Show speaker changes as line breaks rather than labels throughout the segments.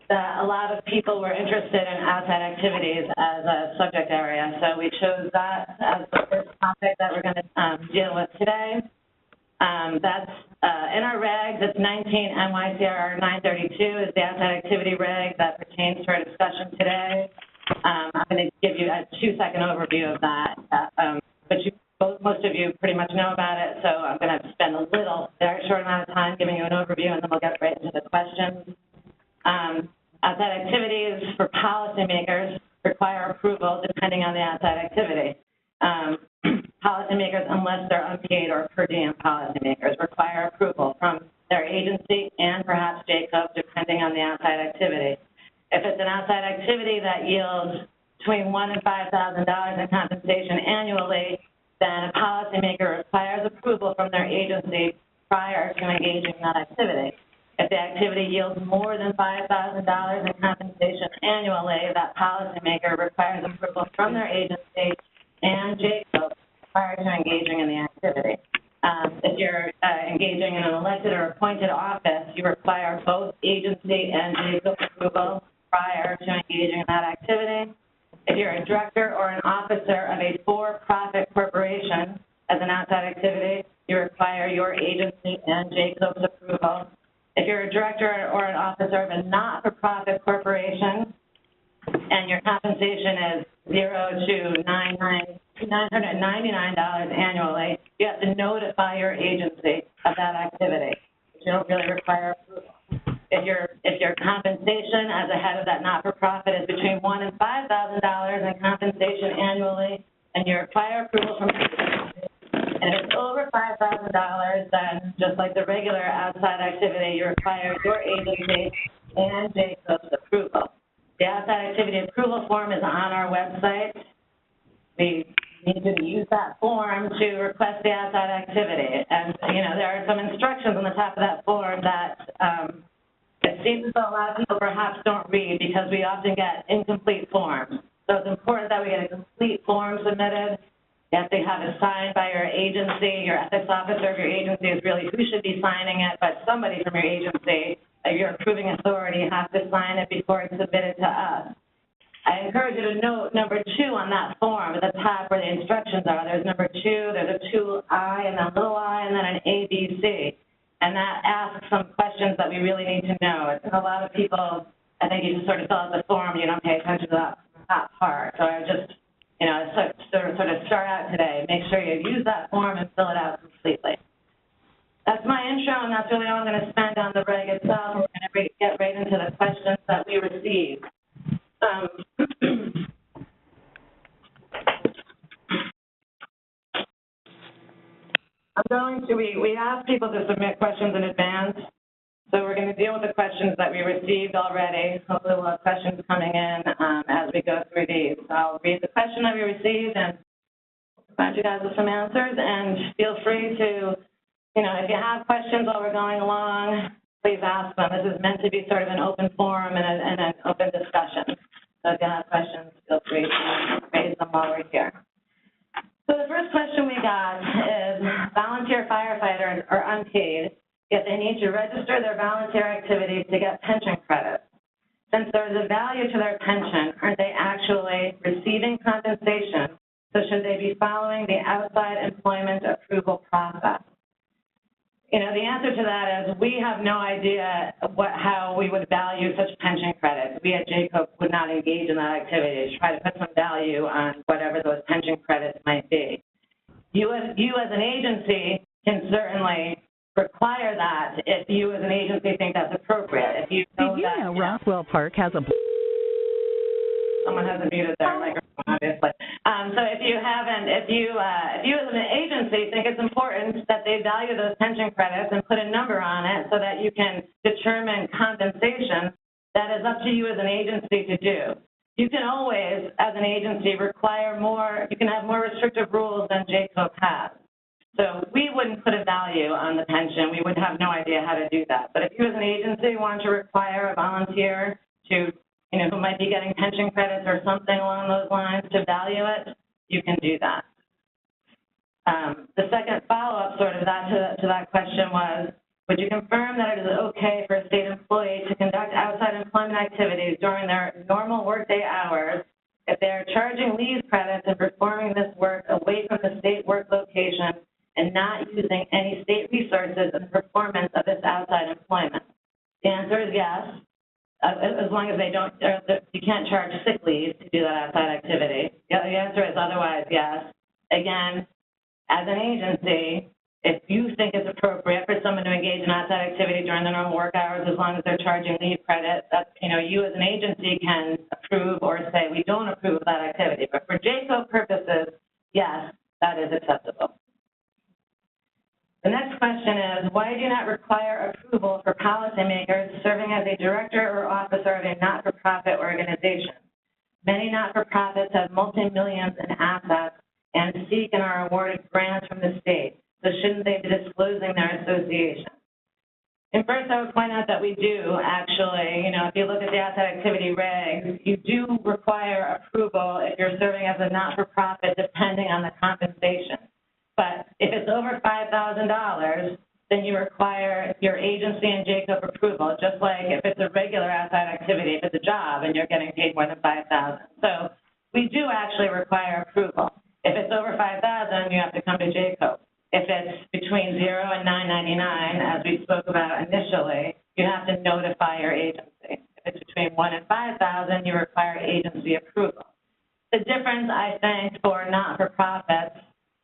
that a lot of people were interested in outside activities as a subject area. So we chose that as the first topic that we're going to deal with today. That's in our regs, it's 19 NYCR 932 is the outside activity reg that pertains to our discussion today. I'm going to give you a 2-second overview of that, but most of you pretty much know about it, so I'm going to spend a very short amount of time giving you an overview, and then we'll get right into the questions. Outside activities for policymakers require approval depending on the outside activity. Policymakers, unless they're unpaid or per diem policymakers, require approval from their agency and perhaps JCOPE depending on the outside activity. If it's an outside activity that yields between $1,000 and $5,000 in compensation annually, then a policymaker requires approval from their agency prior to engaging in that activity. If the activity yields more than $5,000 in compensation annually, that policymaker requires approval from their agency and JCOPE prior to engaging in the activity. If you're engaging in an elected or appointed office, you require both agency and JCOPE approval prior to engaging in that activity. If you're a director or an officer of a for-profit corporation as an outside activity, you require your agency and JCOPE's approval. If you're a director or an officer of a not-for-profit corporation and your compensation is $0 to $999 annually, you have to notify your agency of that activity. You don't really require approval. If your compensation as a head of that not-for-profit is between $1,000 and $5,000 in compensation annually, and you require approval from the agency, and if it's over $5,000, then just like the regular outside activity, you require your agency and JCOPE's approval. The outside activity approval form is on our website. We need to use that form to request the outside activity. And, there are some instructions on the top of that form that it seems as though a lot of people perhaps don't read because we often get incomplete forms. So it's important that we get a complete form submitted. You have to have it signed by your agency. Your ethics officer of your agency is really who should be signing it, but somebody from your agency, your approving authority, has to sign it before it's submitted to us. I encourage you to note number 2 on that form at the top where the instructions are. There's number 2, there's a 2I and then a little I and then an ABC. And that asks some questions that we really need to know. A lot of people, I think you just sort of fill out the form, you don't pay attention to that top part. So I just, sort of start out today. Make sure you use that form and fill it out completely. That's my intro, and that's really all I'm going to spend on the reg itself. We're going to get right into the questions that we received. We asked people to submit questions in advance, so we're going to deal with the questions that we received already. Hopefully we'll have questions coming in as we go through these. So I'll read the question that we received and provide you guys with some answers, and feel free to, if you have questions while we're going along, please ask them. This is meant to be sort of an open forum and an open discussion. So if you have questions, feel free to raise them while we're here. So the first question we got is, volunteer firefighters are unpaid, yet they need to register their volunteer activities to get pension credits. Since there is a value to their pension, aren't they actually receiving compensation? So should they be following the outside employment approval process? The answer to that is we have no idea how we would value such pension credits. We at JCOPE would not engage in that activity to try to put some value on whatever those pension credits might be. You as an agency can certainly require that if you as an agency think that's appropriate. If you know
Roswell Park has a...
Someone hasn't muted their microphone, obviously. So if you as an agency think it's important that they value those pension credits and put a number on it so that you can determine compensation, that is up to you as an agency to do. You can always, as an agency, require more, you can have more restrictive rules than JCOPE has. So we wouldn't put a value on the pension. We would have no idea how to do that. But if you as an agency want to require a volunteer to, who might be getting pension credits or something along those lines to value it, you can do that. The second follow-up sort of to that question was, Would you confirm that it is okay for a state employee to conduct outside employment activities during their normal workday hours if they are charging leave credits and performing this work away from the state work location and not using any state resources in the performance of this outside employment? The answer is yes, as long as they don't, or you can't charge sick leave to do that outside activity. The answer is otherwise yes. Again, as an agency, if you think it's appropriate for someone to engage in outside activity during the normal work hours, as long as they're charging leave credit, that's, you as an agency can approve or say we don't approve of that activity. But for JCOPE purposes, yes, that is acceptable. The next question is, why do you not require approval for policymakers serving as a director or officer of a not-for-profit organization? Many not-for-profits have multi-millions in assets and seek and are awarded grants from the state. So shouldn't they be disclosing their association? And first, I would point out that we do actually, if you look at the outside activity regs, you do require approval if you're serving as a not-for-profit, depending on the compensation. But if it's over $5,000, then you require your agency and JCOPE approval, just like if it's a regular outside activity, if it's a job and you're getting paid more than $5,000. So we do actually require approval. If it's over $5,000, you have to come to JCOPE. If it's between $0 and $9.99, as we spoke about initially, you have to notify your agency. If it's between $1,000 and $5,000, you require agency approval. The difference, I think, for not-for-profits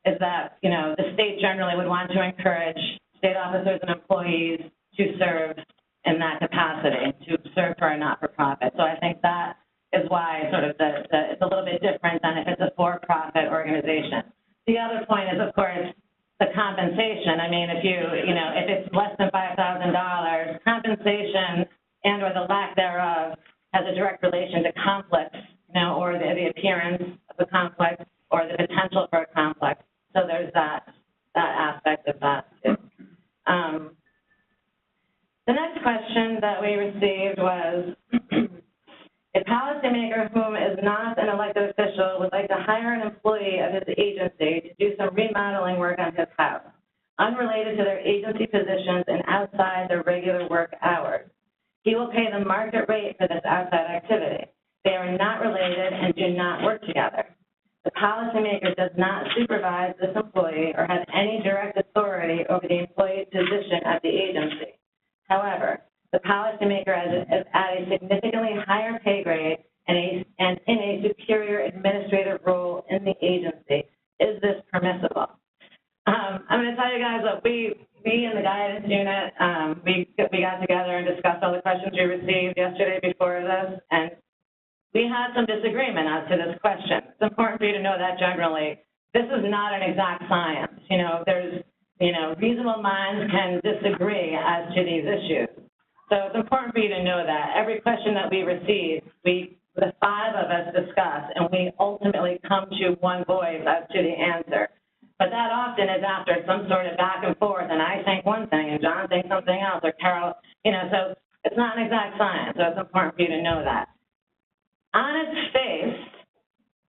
is that, the state generally would want to encourage state officers and employees to serve in that capacity, to serve for a not-for-profit. So I think that is why sort of it's a little bit different than if it's a for-profit organization. The other point is, of course, the compensation. I mean, if if it's less than $5,000, compensation and or the lack thereof has a direct relation to conflicts, or the appearance of the conflict or the potential for a conflict. So there's that aspect of that too. The next question that we received was, a policymaker whom is not an elected official would like to hire an employee of his agency to do some remodeling work on his house, unrelated to their agency positions and outside their regular work hours. He will pay the market rate for this outside activity. They are not related and do not work together. The policymaker does not supervise this employee or have any direct authority over the employee's position at the agency. However, the policymaker is at a significantly higher pay grade and in a superior administrative role in the agency. Is this permissible? I'm going to tell you guys that we in the guidance unit, we got together and discussed all the questions we received yesterday before this, and we had some disagreement as to this question. It's important for you to know that generally, this is not an exact science. There's, reasonable minds can disagree as to these issues. So it's important for you to know that. Every question that we receive, the five of us discuss, and we ultimately come to one voice as to the answer. But that often is after some sort of back and forth, and I think one thing, and John thinks something else, or Carol, so it's not an exact science, so it's important for you to know that. On its face,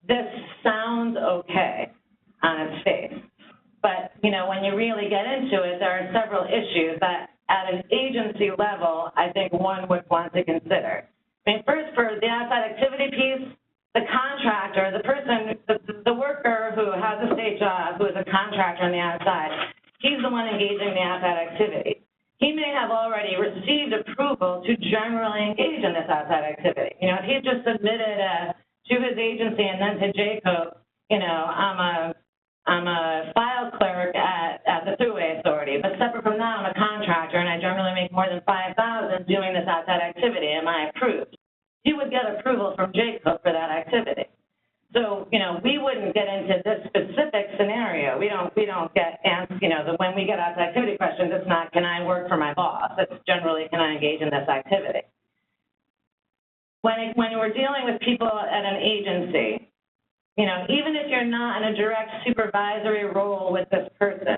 this sounds okay on its face. But, when you really get into it, there are several issues that at an agency level, I think one would want to consider. I mean, first, for the outside activity piece, the contractor, the person, the worker who has a state job, who is a contractor on the outside, he's the one engaging in the outside activity. He may have already received approval to generally engage in this outside activity. If he just submitted to his agency and then to JCOPE, I'm a file clerk at the Thruway Authority, but separate from that, I'm a contractor, and I generally make more than $5,000 doing this outside activity. Am I approved? You would get approval from JCOPE for that activity. So, we wouldn't get into this specific scenario. We don't get asked, when we get outside activity questions, it's not, can I work for my boss? It's generally, can I engage in this activity? When we're dealing with people at an agency, even if you're not in a direct supervisory role with this person,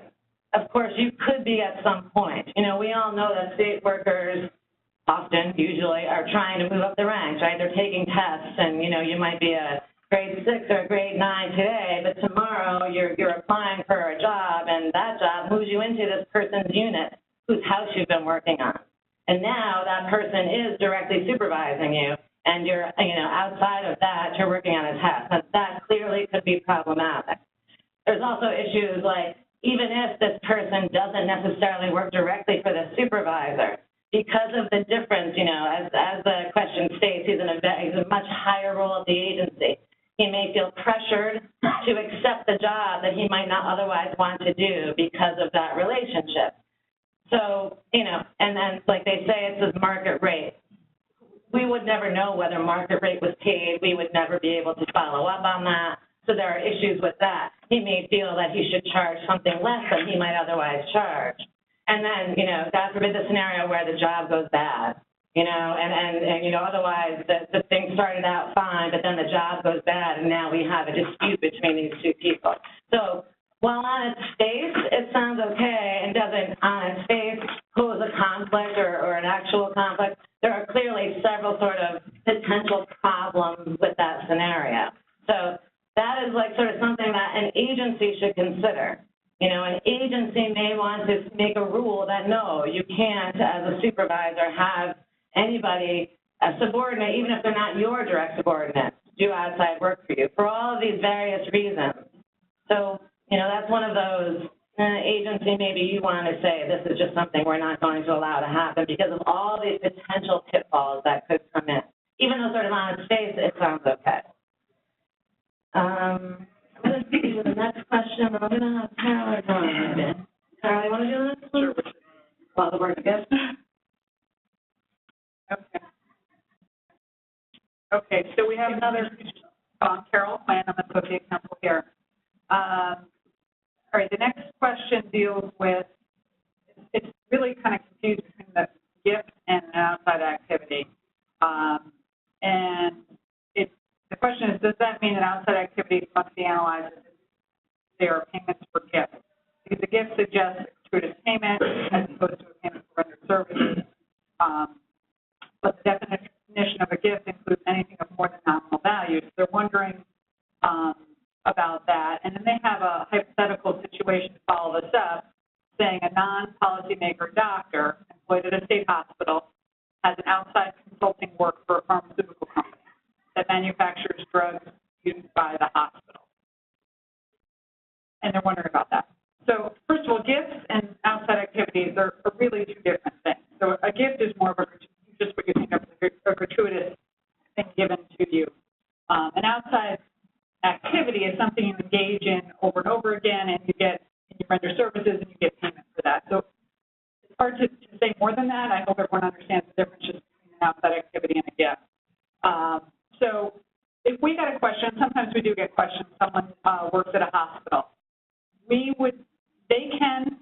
of course, you could be at some point. We all know that state workers often, usually, are trying to move up the ranks, right? They're taking tests, and, you might be a grade 6 or a grade 9 today, but tomorrow you're applying for a job, and that job moves you into this person's unit. whose house you've been working on. And now that person is directly supervising you, and you're, outside of that, you're working on his house. And that clearly could be problematic. There's also issues like, even if this person doesn't necessarily work directly for the supervisor, because of the difference, as the question states, he's in a much higher role at the agency. He may feel pressured to accept the job that he might not otherwise want to do because of that relationship. So, and then like they say, it's his market rate. We would never know whether market rate was paid. We would never be able to follow up on that. So there are issues with that. He may feel that he should charge something less than he might otherwise charge. And then, God forbid the scenario where the job goes bad, and otherwise the thing started out fine, but then the job goes bad, and now we have a dispute between these two people. So while on its face, it sounds okay and doesn't on its face pose a conflict or an actual conflict, there are clearly several sort of potential problems with that scenario. So that is like sort of something that an agency should consider. An agency may want to make a rule that, no, you can't, as a supervisor, have anybody, a subordinate, even if they're not your direct subordinate, do outside work for you, for all of these various reasons. So, that's one of those agency maybe you want to say, this is just something we're not going to allow to happen because of all these potential pitfalls that could come in. Even though sort of on its face, it sounds okay. I'm going to do the next question, but I'm going to have Carol go on. Carol, you want to do the next one? Sure. Well, the word again.
Okay, so we have another, Carol Quinn, I'm associate counsel here. All right, the next question deals with, it's really kind of confused between the gift and an outside activity. And the question is, does that mean that outside activities must be analyzed as they are payments for gifts? Because the gift suggests gratuitous payment as opposed to a payment for rendered services. But the definition of a gift includes anything of more than nominal value. So they're wondering about that. And then they have a hypothetical situation to follow this up, saying a non-policymaker doctor employed at a state hospital has an outside consulting work for a pharmaceutical company that manufactures drugs used by the hospital. And they're wondering about that. So first of all, gifts and outside activities are really two different things. So a gift is more of just what you think of as a gratuitous thing given to you. An outside activity is something you engage in over and over again, and you render services and you get payment for that. So it's hard to say more than that. I hope everyone understands the difference between an outside activity and a gift. So if we got a question, sometimes we do get questions, someone works at a hospital. They can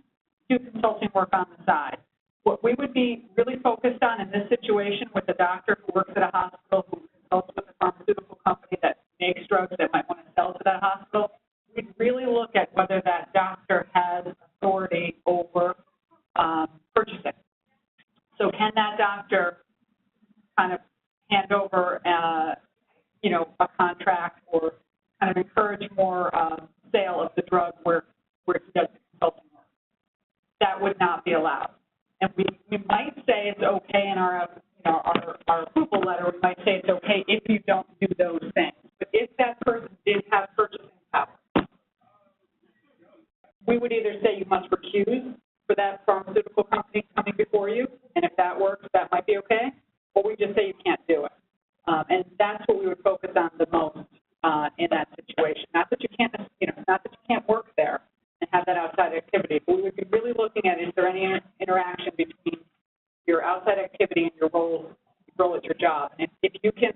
do consulting work on the side. What we would be really focused on in this situation with a doctor who works at a hospital who consults with a pharmaceutical company that makes drugs that might want to sell to that hospital, we'd really look at whether that doctor has authority over purchasing. So can that doctor kind of hand over a contract or kind of encourage more sale of the drug where he does the consulting work? That would not be allowed. And we might say it's okay in our approval letter. We might say it's okay if you don't do those things. But if that person did have purchasing power, we would either say you must recuse for that pharmaceutical company coming before you, and if that works, that might be okay, or we just say you can't do it. And that's what we would focus on the most in that situation. Not that you can't work there and have that outside activity, but we would be really looking at, is there any interaction between your outside activity and your role at your job? And if you can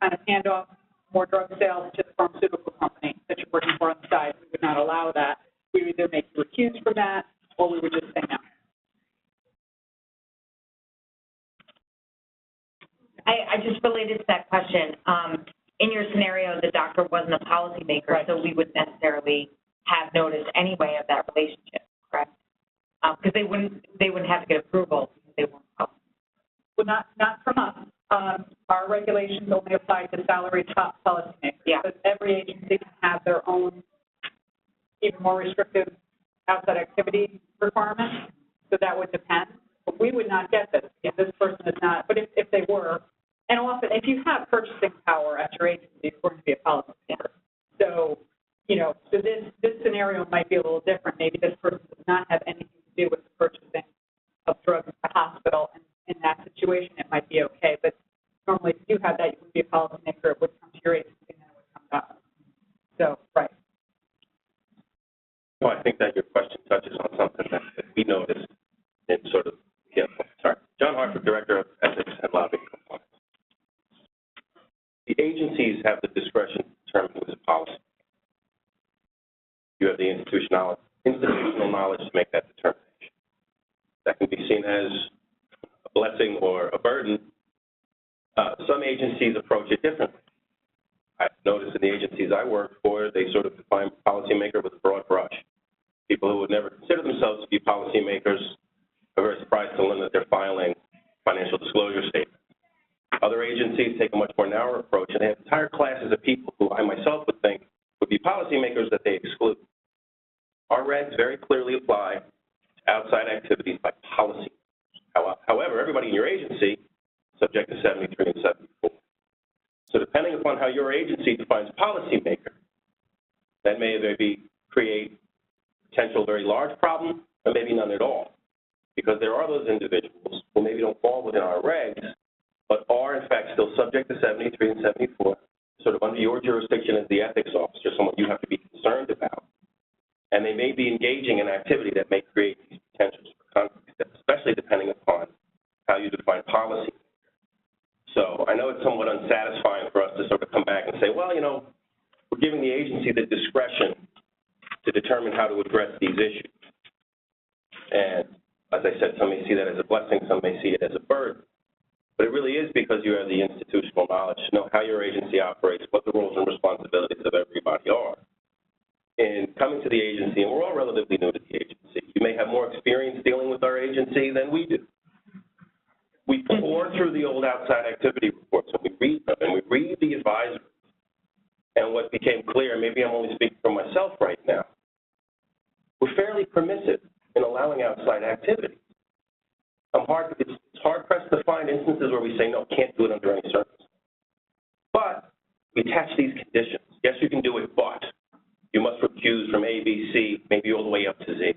kind of hand off more drug sales to the pharmaceutical company that you're working for on the side, we would not allow that. We would either make you recuse from that, or we would just say no.
I just related to that question. In your scenario, the doctor wasn't a policymaker, right, so we wouldn't necessarily have notice anyway of that relationship, correct? Because they wouldn't have to get approval because they weren't policy.
Well, not from us. Our regulations only apply to salaried top policymakers.
Yeah.
But every agency can have their own, even more restrictive outside activity requirements. So that would depend. But we would not get this if this person is not, but if they were, and often if you have purchasing power at your agency, it's going to be a policymaker. So, so this scenario might be a little different. Maybe this person does not have anything to do with the purchasing of drugs at the hospital, and in that situation it might be okay. But normally if you have that, you would be a policymaker, it would come to your agency and then it would come to us. So, right.
No, I think that your question touches on something that we noticed in sort of, John Hartford, Director of Ethics and Lobbying Compliance. The agencies have the discretion to determine who is a policy. You have the institutional knowledge to make that determination. That can be seen as a blessing or a burden. Some agencies approach it differently. I've noticed in the agencies I work for, they sort of define policymaker with a broad brush. People who would never consider themselves to be policymakers are very surprised to learn that they're filing financial disclosure statements. Other agencies take a much more narrow approach, and they have entire classes of people who I myself would think would be policymakers that they exclude. Our regs very clearly apply to outside activities by policy. However, everybody in your agency is subject to 73 and 74. So depending upon how your agency defines policymaker, that may create potential very large problem, or maybe none at all. Because there are those individuals who maybe don't fall within our regs, but are in fact still subject to 73 and 74, sort of under your jurisdiction as the ethics officer, someone you have to be concerned about. And they may be engaging in activity that may create these potentials for conflict, especially depending upon how you define policy. So I know it's somewhat unsatisfying for us to sort of come back and say, well, we're giving the agency the discretion to determine how to address these issues. And as I said, some may see that as a blessing, some may see it as a burden. But it really is because you have the institutional knowledge to know how your agency operates, what the roles and responsibilities of everybody are. In coming to the agency, and we're all relatively new to the agency, you may have more experience dealing with our agency than we do. We pour through the old outside activity reports, and we read them, and we read the advisories. And what became clear, maybe I'm only speaking for myself right now, we're fairly permissive in allowing outside activity. It's hard-pressed to find instances where we say, no, can't do it under any circumstances. But we attach these conditions. Yes, you can do it, but you must recuse from A, B, C, maybe all the way up to Z.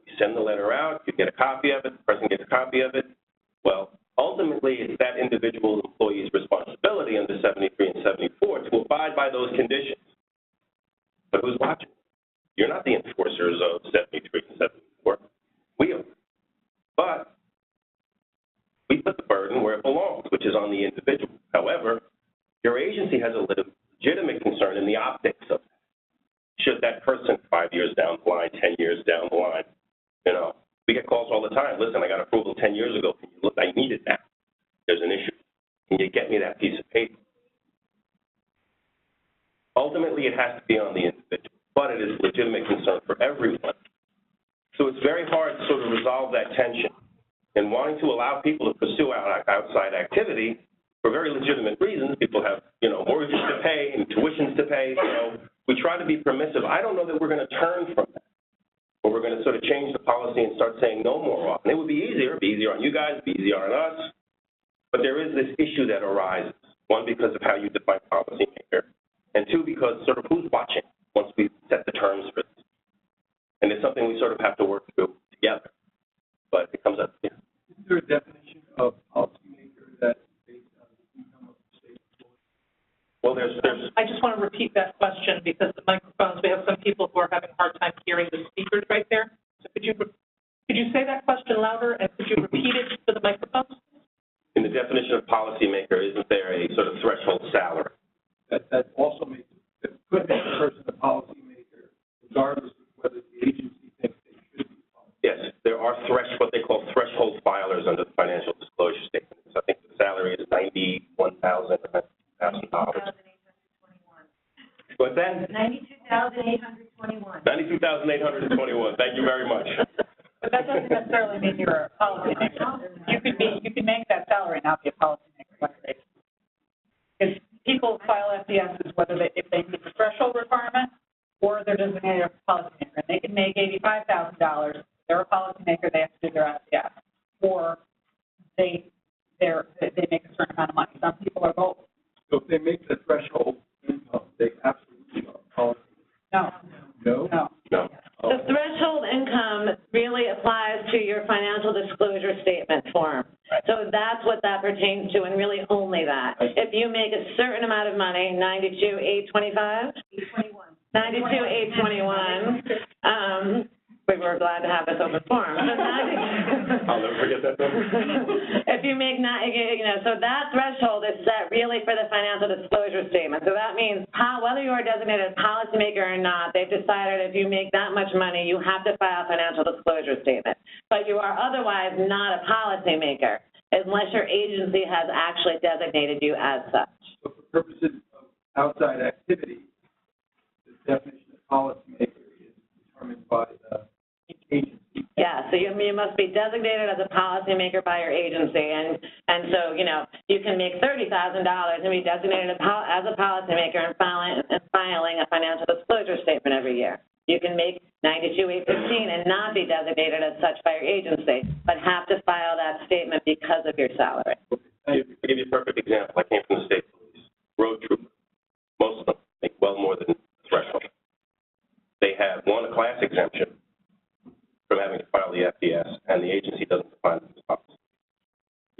You send the letter out, you get a copy of it, the person gets a copy of it. Well, ultimately, it's that individual employee's responsibility under 73 and 74 to abide by those conditions. But who's watching? You're not the enforcers of 73 and 74. We are. But we put the burden where it belongs, which is on the individual. However, your agency has a legitimate concern in the optics of that. Should that person 5 years down the line, 10 years down the line, we get calls all the time. Listen, I got approval 10 years ago. Can you look? I need it now. There's an issue. Can you get me that piece of paper? Ultimately, it has to be on the individual, but it is a legitimate concern for everyone. So it's very hard to sort of resolve that tension. And wanting to allow people to pursue outside activity for very legitimate reasons, people have, mortgages to pay and tuitions to pay, we try to be permissive. I don't know that we're going to turn from that, or we're going to sort of change the policy and start saying no more often. It would be easier on you guys, it'd be easier on us, but there is this issue that arises, one, because of how you define policymaker, and two, because sort of who's watching once we set the terms for this. And it's something we sort of have to work through together, but it comes up here.
Is there a definition of policymaker that's based on the income of the state employee?
Well, there's
I just want to repeat that question because the microphones, we have some people who are having a hard time hearing the speakers right there. So could you say that question louder and could you repeat it to the microphones?
in the definition of policymaker, isn't there a sort of threshold salary?
That also makes it could make a person a policymaker, regardless of whether the agency thinks they should be a policymaker.
Yes, there are what they call threshold filers under the financial disclosure statements. I think the salary is $91,000 or $1,000. What's that?
$92,821.
$92,821. Thank you very much.
But that doesn't necessarily mean you're a policymaker. You can make that salary and not be a policymaker. Because people file FDSs if they meet the threshold requirement or they're designated a policymaker. And they can make $85,000, they're a policymaker, they have to do their SDS, or they make a certain amount of money. Some people are both.
So if they make the threshold income, they absolutely are policy.
No.
No?
No.
No.
The threshold income really applies to your financial disclosure statement form. So that's what that pertains to, and really only that. If you make a certain amount of money, 92,825? 92,821. We were glad to have this open forum. So
I'll never forget that number.
if you make, so that threshold is set really for the financial disclosure statement. So that means whether you are designated a policymaker or not, they've decided if you make that much money, you have to file a financial disclosure statement. But you are otherwise not a policymaker unless your agency has actually designated you as such.
So for purposes of outside activity, the definition of policymaker is determined by the agency.
Yeah, so you must be designated as a policymaker by your agency, and so, you can make $30,000 and be designated as a policymaker and filing a financial disclosure statement every year. You can make $92,815 and not be designated as such by your agency, but have to file that statement because of your salary.
To give you a perfect example, I came from the state police, road trooper. Most of them make well more than the threshold. They have, one, a class exemption from having to file the FDS, and the agency doesn't define them as policy,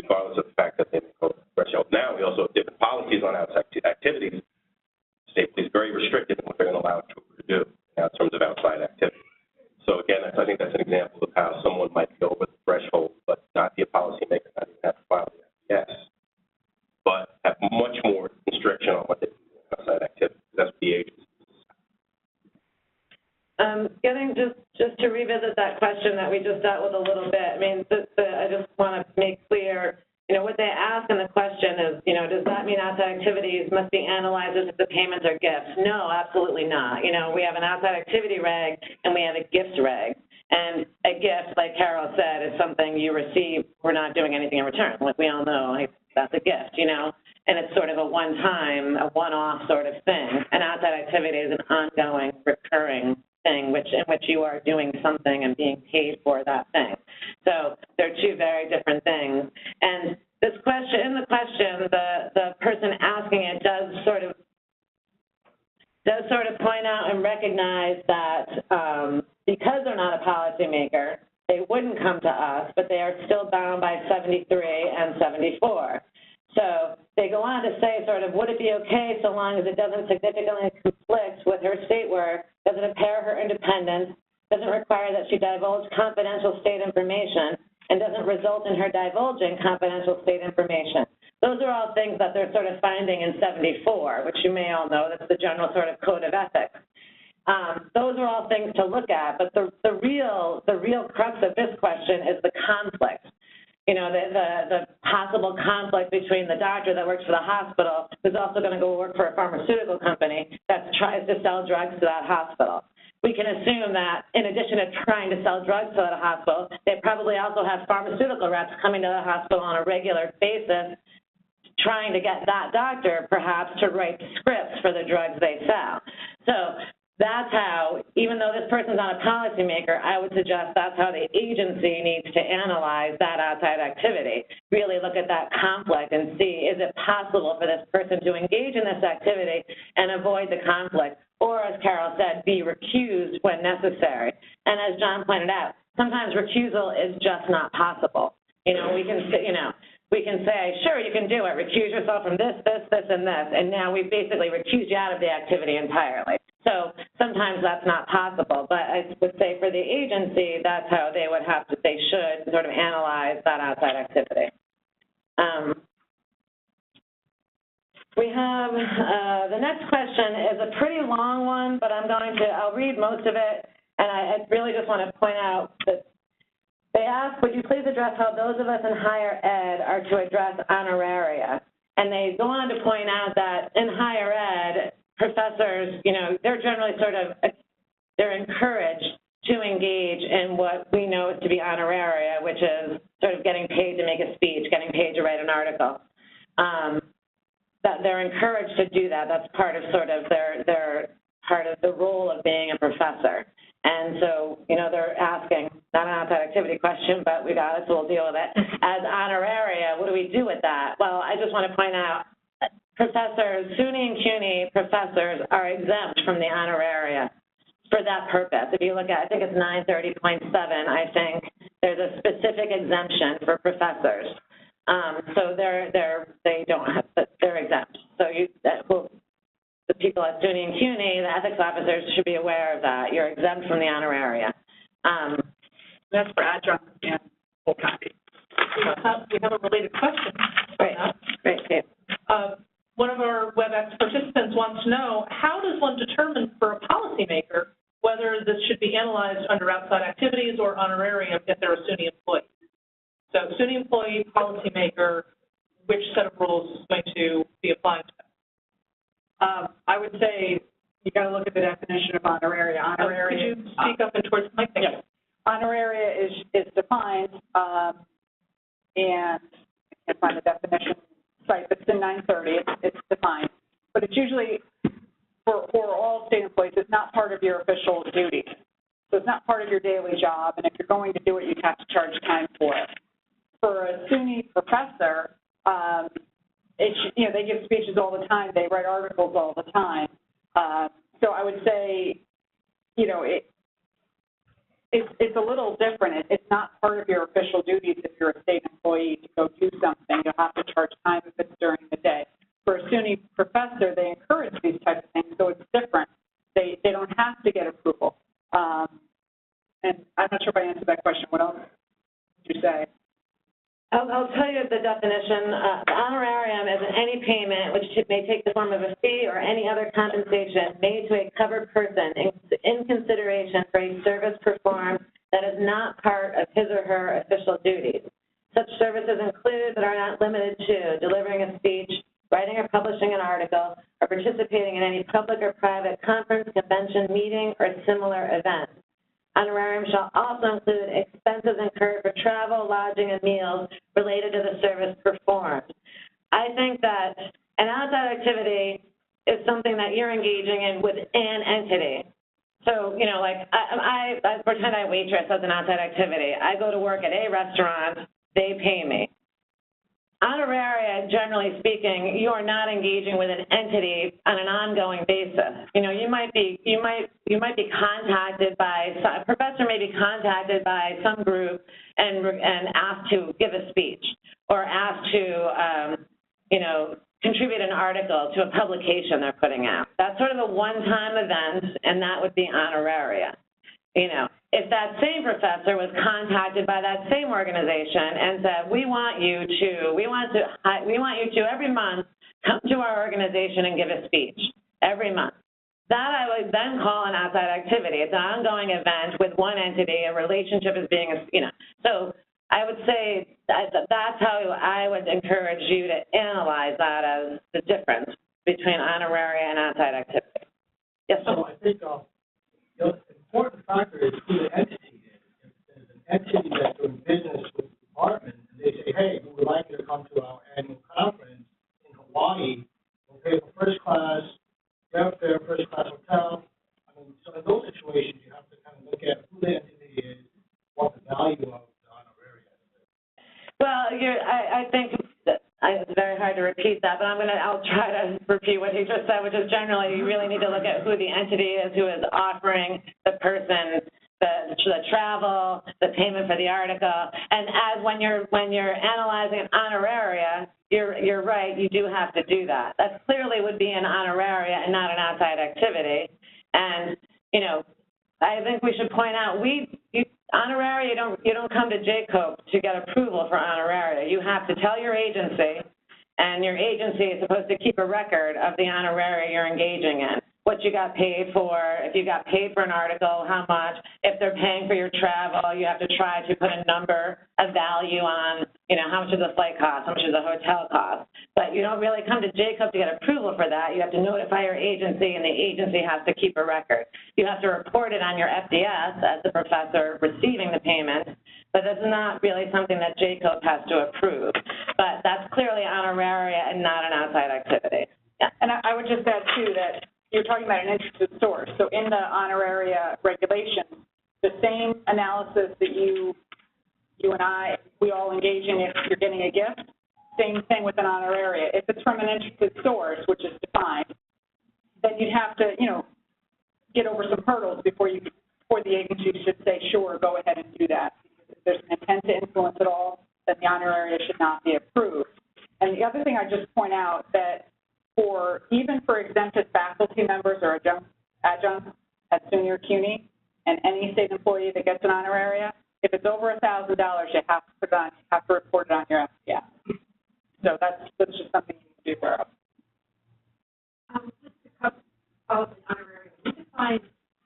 regardless of the fact that they make over the threshold. Now, we also have different policies on outside activities. The state police is very restricted in what they're going to allow a trooper to do in terms of outside activity. So, again, I think that's an example of how someone might go over the threshold, but not be a policymaker, not even have to file the FDS, but have much more constriction on what they do in outside activity. That's what the agency.
Just to revisit that question that we just dealt with a little bit, I mean, I just want to make clear, what they ask in the question is, does that mean outside activities must be analyzed as if the payments are gifts? No, absolutely not. We have an outside activity reg and we have a gifts reg. And a gift, like Carol said, is something you receive. We're not doing anything in return. Like we all know, that's a gift, and it's sort of a one-time, a one-off sort of thing. An outside activity is an ongoing, recurring thing in which you are doing something and being paid for that thing. So they're two very different things. And this question, in the question, the person asking it does sort of point out and recognize that because they're not a policymaker, they wouldn't come to us, but they are still bound by 73 and 74. So they go on to say sort of, would it be okay so long as it doesn't significantly conflict with her state work, doesn't impair her independence, doesn't require that she divulge confidential state information, and doesn't result in her divulging confidential state information. Those are all things that they're sort of finding in 74, which you may all know, that's the general sort of code of ethics. Those are all things to look at, but the real crux of this question is the conflict. The possible conflict between the doctor that works for the hospital who's also going to go work for a pharmaceutical company that tries to sell drugs to that hospital. We can assume that in addition to trying to sell drugs to that hospital, they probably also have pharmaceutical reps coming to the hospital on a regular basis trying to get that doctor perhaps to write scripts for the drugs they sell. So that's how, even though this person's not a policymaker, I would suggest that's how the agency needs to analyze that outside activity. Really look at that conflict and see, is it possible for this person to engage in this activity and avoid the conflict? Or, as Carol said, be recused when necessary. And as John pointed out, sometimes recusal is just not possible. We can say, sure, you can do it, recuse yourself from this, and this, and now we've basically recused you out of the activity entirely. So sometimes that's not possible, but I would say for the agency, that's how they should sort of analyze that outside activity. We have, the next question is a pretty long one, but I'll read most of it, and I really just want to point out that they ask, would you please address how those of us in higher ed are to address honoraria? And they go on to point out that in higher ed, professors, they're generally they're encouraged to engage in what we know is to be honoraria, which is sort of getting paid to make a speech, getting paid to write an article. That they're encouraged to do that. That's part of sort of their part of the role of being a professor. And so, you know, they're asking, not an outside activity question, but we got it, so we'll deal with it. As honoraria, what do we do with that? Well, I just want to point out, professors, SUNY and CUNY professors are exempt from the honoraria for that purpose. If you look at, I think it's 930.7, I think there's a specific exemption for professors. So they don't have, they're exempt. So the people at SUNY and CUNY, the ethics officers should be aware of that. You're exempt from the honoraria.
That's for adjunct and full-time.
We have a related question.
Great, Kate.
One of our WebEx participants wants to know, how does one determine for a policymaker whether this should be analyzed under outside activities or honorarium if they're a SUNY employee? So SUNY employee, policymaker, which set of rules is going to be applied to them?
I would say you got to look at the definition of honoraria. Honoraria.
Could you speak up and towards the mic?
Yes. Honoraria is defined, and I can't find the definition site, but it's in 930. It's defined, but it's usually for all state employees. It's not part of your official duties, so it's not part of your daily job. And if you're going to do it, you have to charge time for it. For a SUNY professor, you know, they give speeches all the time. They write articles all the time. So I would say, you know, it's a little different. It's not part of your official duties if you're a state employee to go do something. You'll have to charge time if it's during the day. For a SUNY professor, they encourage these types of things, so it's different. They don't have to get approval. And I'm not sure if I answered that question. What else did you say?
I'll tell you the definition. Honorarium is any payment which may take the form of a fee or any other compensation made to a covered person in consideration for a service performed that is not part of his or her official duties. Such services include but are not limited to delivering a speech, writing or publishing an article, or participating in any public or private conference, convention, meeting, or similar event. Honorarium shall also include expenses incurred for travel, lodging, and meals related to the service performed. I think that an outside activity is something that you're engaging in with an entity. So, you know, like I pretend I waitress as an outside activity. I go to work at a restaurant, they pay me. Honoraria, generally speaking, you are not engaging with an entity on an ongoing basis. You know, you might be contacted by a professor may be contacted by some group and asked to give a speech or asked to you know, contribute an article to a publication they're putting out. That's sort of a one-time event, and that would be honoraria. You know, if that same professor was contacted by that same organization and said, we want you to every month come to our organization and give a speech every month. That I would then call an outside activity. It's an ongoing event with one entity. A relationship is being, you know. So I would say that's how I would encourage you to analyze that as the difference between honoraria and outside activity. Yes, sir.
So I think the important factor is who the entity is. If there's an entity that's doing business with the department, and they say, hey, we would like you to come to our annual conference in Hawaii, we'll pay for first class, airfare, first class hotel. I mean, so in those situations, you have to kind of look at who the entity is, what the value of the honoraria is.
Well, I think it's very hard to repeat that, but I'll try to repeat what he just said, which is generally you really need to look at who the entity is who is offering the person the travel, the payment for the article, and as when you're analyzing an honoraria, you're right, you do have to do that. That clearly would be an honoraria and not an outside activity, and you know, I think we should point out honoraria, you don't come to JCOPE to get approval for honoraria. You have to tell your agency, and your agency is supposed to keep a record of the honoraria you're engaging in. What you got paid for, if you got paid for an article, how much. If they're paying for your travel, you have to try to put a number, a value on, you know, how much does a flight cost, how much does a hotel cost. But you don't really come to JCOPE to get approval for that. You have to notify your agency, and the agency has to keep a record. You have to report it on your FDS as the professor receiving the payment, but that's not really something that JCOPE has to approve. But that's clearly honoraria and not an outside activity.
And I would just add, too, that you're talking about an interested source. So in the Honoraria regulations, the same analysis that you and I, we all engage in if you're getting a gift, same thing with an Honoraria. If it's from an interested source, which is defined, then you'd have to, get over some hurdles before the agency should say, sure, go ahead and do that. If there's an intent to influence at all, then the Honoraria should not be approved. And the other thing I just point out that even for exempted faculty members or adjuncts at SUNY or CUNY, and any state employee that gets an Honoraria, if it's over $1,000, you have to report it on your FCF. So that's just something you need to be aware of.
Just to cover all of the Honoraria,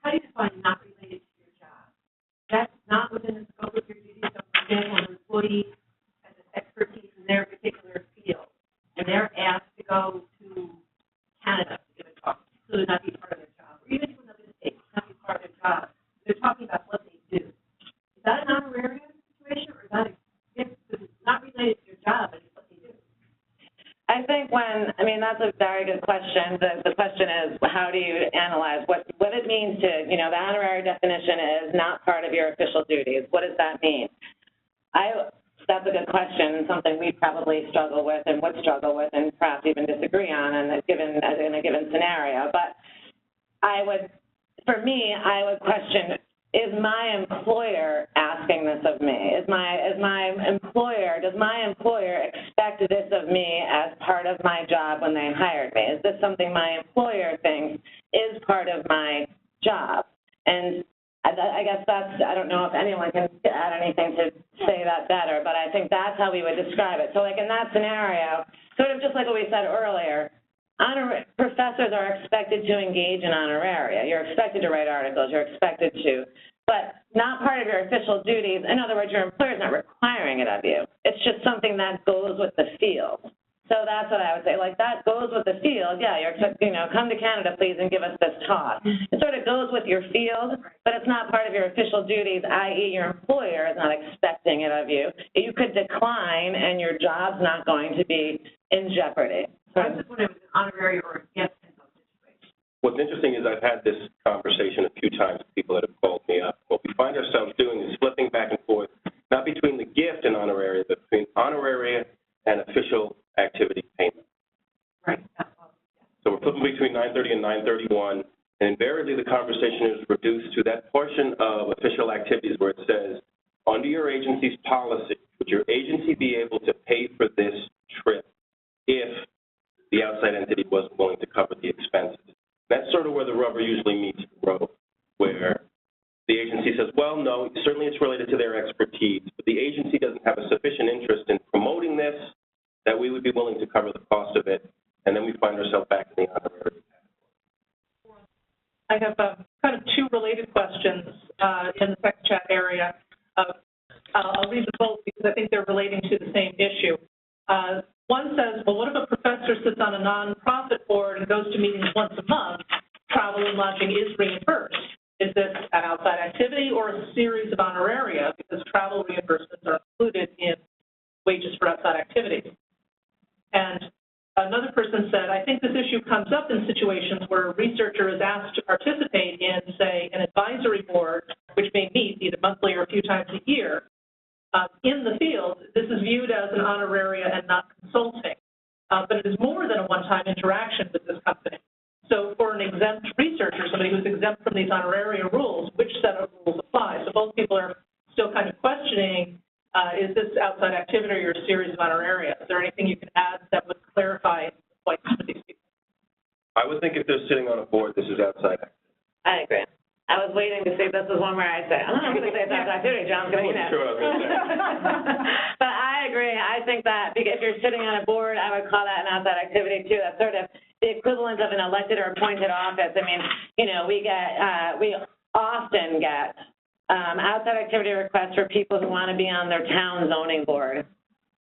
how do you define not related to your job? That's not within the scope of your duties. So, for example, an employee has expertise in their particular field, and they're asked to go to Canada to give a talk, so to not be part of their job, or even to another state to not be part of their job. They're talking about what they do. Is that an Honoraria situation, or is that a gift because it's not related to your job, but it's what they do?
I think that's a very good question. The question is, how do you analyze what it means to, the honorary definition is not part of your official duties. What does that mean? That's a good question, and something we probably struggle with and would struggle with and perhaps even disagree on in a given scenario. But I would question, is my employer asking this of me? Does my employer expect this of me as part of my job when they hired me? Is this something my employer thinks is part of my job? And I guess I don't know if anyone can add anything to say that better, but I think that's how we would describe it. So like in that scenario, sort of just like what we said earlier, professors are expected to engage in honoraria. You're expected to write articles. You're expected to, but not part of your official duties. In other words, your employer's not requiring it of you. It's just something that goes with the field. So that's what I would say. Like, that goes with the field. Yeah, come to Canada, please, and give us this talk. It sort of goes with your field, but it's not part of your official duties, i.e. your employer is not expecting it of you. You could decline, and your job's not going to be in jeopardy.
So I just wondering if it's an honorary or a gift in those situations.
What's interesting is I've had this conversation a few times with people that have called me up. What we find ourselves doing is flipping back and forth, not between the gift and honoraria, but between honoraria and official activity payment.
Right.
So we're flipping between 930 and 931, and invariably the conversation is reduced to that portion of official activities where it says, under your agency's policy, would your agency be able to pay for this trip if the outside entity wasn't willing to cover the expenses? That's sort of where the rubber usually meets the road, where the agency says, well, no, certainly it's related to their expertise, but the agency doesn't have a sufficient interest in promoting this that we would be willing to cover the cost of it, and then we find ourselves back in the honorary.
I have kind of two related questions in the text chat area. I'll read them both because I think they're relating to the same issue. One says, well, what if a professor sits on a nonprofit board and goes to meetings once a month? Travel and lodging is reimbursed. Is this an outside activity or a series of honoraria? Because travel reimbursements are included in wages for outside activities. And another person said, I think this issue comes up in situations where a researcher is asked to participate in, say, an advisory board, which may meet either monthly or a few times a year. In the field, this is viewed as an honoraria and not consulting, but it is more than a one-time interaction with this company. So for an exempt researcher, somebody who's exempt from these honoraria rules, which set of rules apply? So both people are still kind of questioning, is this outside activity or a series of honoraria? Is there anything you can add that would clarify the points for these people?
I would think if they're sitting on a board, this is outside activity.
I agree. I was waiting to see if this was one where I say, I'm going to say it's outside activity, John's going to,
Sure, I was going to say.
But I agree. I think that if you're sitting on a board, I would call that an outside activity, too. That's sort of the equivalent of an elected or appointed office. I mean, we often get outside activity requests for people who want to be on their town zoning board.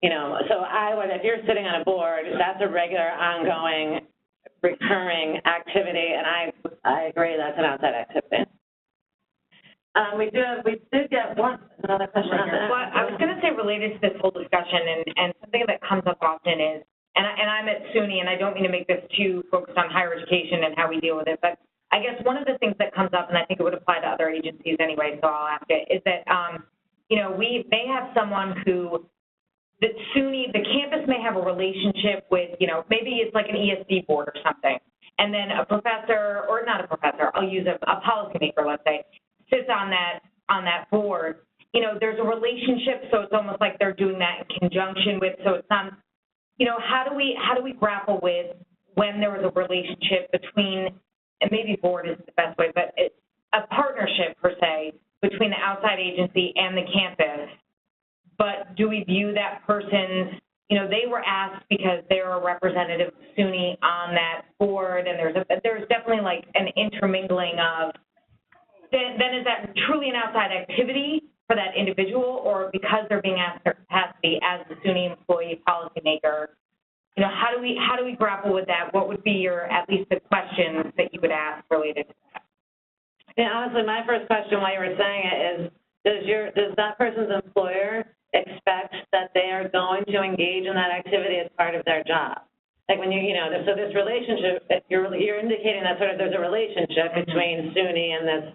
So if you're sitting on a board, that's a regular, ongoing, recurring activity, and I agree that's an outside activity. We did get another question.
Well, I was going to say related to this whole discussion, and something that comes up often is and I'm at SUNY, and I don't mean to make this too focused on higher education and how we deal with it, but I guess one of the things that comes up, and I think it would apply to other agencies anyway, so I'll ask it, is that, you know, we may have someone who, the SUNY, the campus may have a relationship with, you know, maybe it's like an ESD board or something, and then a professor, or not a professor, I'll use a policymaker, let's say, sits on that board. You know, there's a relationship, so it's almost like they're doing that in conjunction with, so it's not, you know, how do we grapple with when there was a relationship between, and maybe board is the best way, but it's a partnership per se between the outside agency and the campus, but do we view that person's, you know, they were asked because they're a representative of SUNY on that board, and there's definitely like an intermingling of, then is that truly an outside activity for that individual, or because they're being asked their capacity as the SUNY employee policymaker, you know, how do we grapple with that? What would be your, at least the questions that you would ask related to that?
Yeah, honestly, my first question while you were saying it is, does that person's employer expect that they are going to engage in that activity as part of their job? Like when you know, so this relationship, you're indicating that sort of there's a relationship between SUNY and this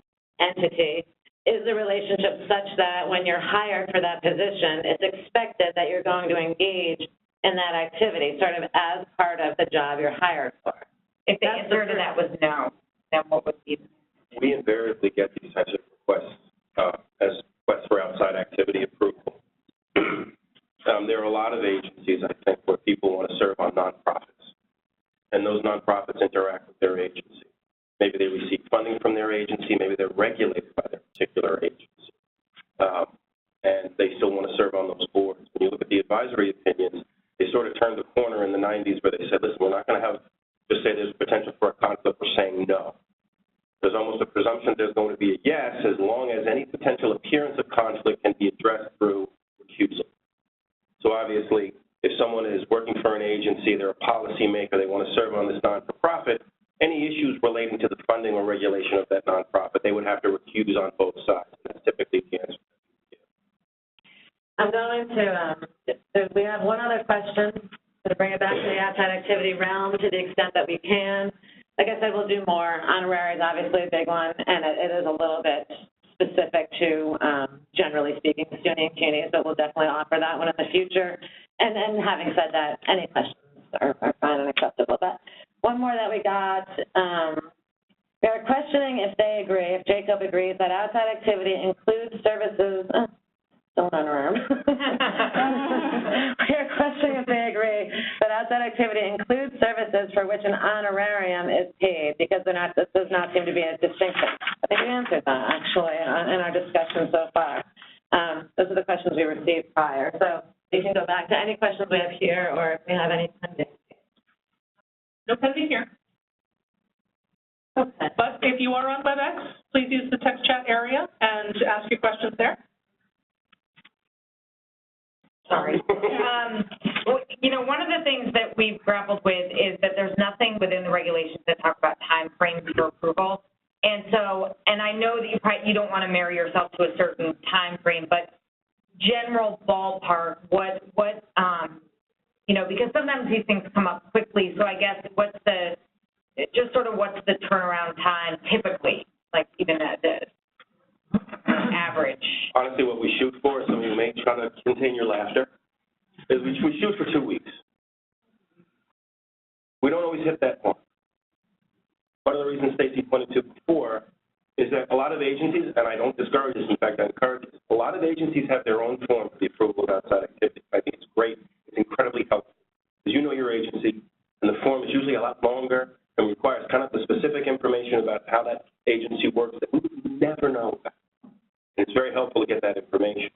entity. Is the relationship such that when you're hired for that position, it's expected that you're going to engage in that activity, sort of as part of the job you're hired for?
If the answer to that was no, then what would be?
We invariably get these types of requests as requests for outside activity approval. There are a lot of agencies, I think, where people want to serve on nonprofits, and those nonprofits interact with their agency. Maybe they receive funding from their agency, maybe they're regulated by their particular agency, and they still want to serve on those boards. When you look at the advisory opinions, they sort of turned the corner in the 90s where they said, listen, we're not going to have, just say there's potential for a conflict, we're saying no. There's almost a presumption there's going to be a yes as long as any potential appearance of conflict can be addressed through recusal. So obviously, if someone is working for an agency, they're a policymaker, they want to serve on this non-for-profit, any issues relating to the funding or regulation of that nonprofit, they would have to recuse on both sides. That's typically the answer.
I'm going to, we have one other question to bring it back to the outside activity realm to the extent that we can. Like I said, we'll do more. Honoraria is obviously a big one, and it is a little bit specific to, generally speaking, SUNY and CUNY, so we'll definitely offer that one in the future. And then having said that, any questions are fine and acceptable. But one more that we got, we are questioning if they agree, if JCOPE agrees that outside activity includes services, don't unarm. We are questioning if they agree that outside activity includes services for which an honorarium is paid, because this does not seem to be a distinction. I think we answered that, actually, in our discussion so far. Those are the questions we received prior. So you can go back to any questions we have here, or if we have any pending.
No pending here.
Okay.
But if you are on WebEx, please use the text chat area and ask your questions there.
Sorry. You know, one of the things that we've grappled with is that there's nothing within the regulations that talk about time frames for approval. And so, and I know that you don't want to marry yourself to a certain time frame, but general ballpark, what you know, because sometimes these things come up quickly. So I guess what's the turnaround time typically, like even at the average?
Honestly, what we shoot for, some of you may try to contain your laughter, is we shoot for 2 weeks. We don't always hit that point. One of the reasons Stacy pointed to before is that a lot of agencies, and I don't discourage this, in fact, I encourage this, a lot of agencies have their own form for the approval of outside activity. I think it's great. It's incredibly helpful. Because you know your agency, and the form is usually a lot longer and requires kind of the specific information about how that agency works that we would never know about. And it's very helpful to get that information.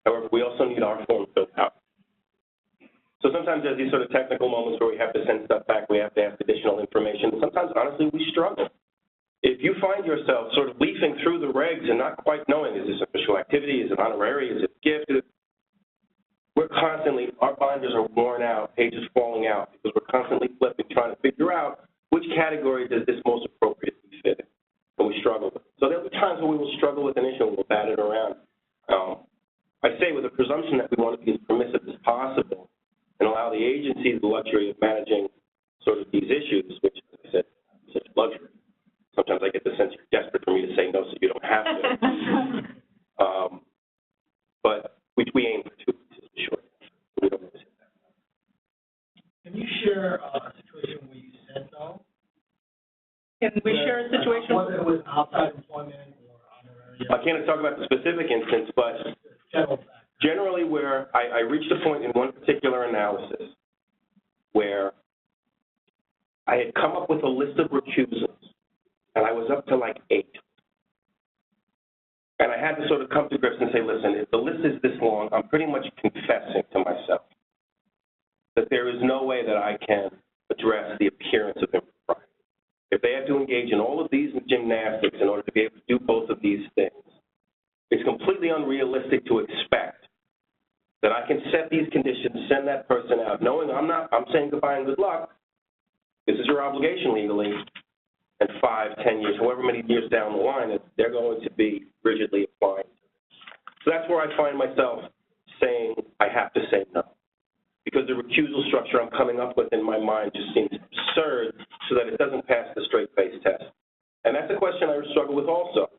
However, we also need our form filled out. So sometimes there's these sort of technical moments where we have to send stuff back, we have to ask additional information. Sometimes, honestly, we struggle. If you find yourself sort of leafing through the regs and not quite knowing, is this official activity, is it honorary, is it gift, we're constantly, our binders are worn out, pages falling out, because we're constantly flipping, trying to figure out which category does this most appropriately fit in, and we struggle with it. So there'll be times when we will struggle with an issue and we'll bat it around. I say with a presumption that we want to be as permissive as possible and allow the agency agency the luxury of managing sort of these issues, which, as I said, is such a luxury. Sometimes I get the sense you're desperate for me to say no so you don't have to. But we aim for 2 weeks, is the short answer. We don't really say that.
Can you share a situation where you said no?
Can we share a situation?
Whether it was outside employment or honorary.
I can't talk about the specific instance, but generally where I reached a point in one particular analysis where I had come up with a list of recusals, and I was up to like 8. And I had to sort of come to grips and say, listen, if the list is this long, I'm pretty much confessing to myself that there is no way that I can address the appearance of impropriety. If they have to engage in all of these gymnastics in order to be able to do both of these things, it's completely unrealistic to expect that I can set these conditions, send that person out, knowing I'm saying goodbye and good luck. This is your obligation legally. And 5, 10 years, however many years down the line, they're going to be rigidly applying. So that's where I find myself saying I have to say no, because the recusal structure I'm coming up with in my mind just seems absurd so that it doesn't pass the straight face test. And that's a question I struggle with also,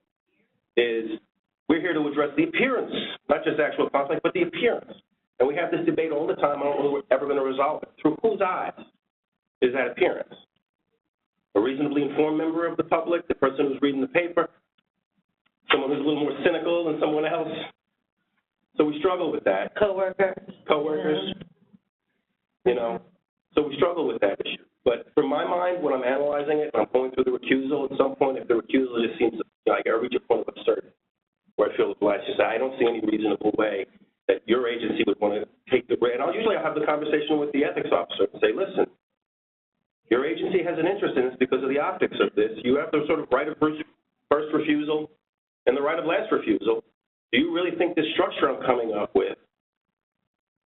is we're here to address the appearance, not just actual conflict, but the appearance. And we have this debate all the time. I don't know if we're ever going to resolve it. Through whose eyes is that appearance? A reasonably informed member of the public, the person who's reading the paper, someone who's a little more cynical than someone else. So we struggle with that.
Coworkers.
You know, so we struggle with that issue. But from my mind, when I'm analyzing it, when I'm going through the recusal, at some point, if the recusal just seems like I reach a point of absurdity, where I feel obliged to say, I don't see any reasonable way that your agency would want to take the rate. And I'll usually have the conversation with the ethics officer and say, listen, your agency has an interest in this because of the optics of this. You have the sort of right of first refusal and the right of last refusal. Do you really think this structure I'm coming up with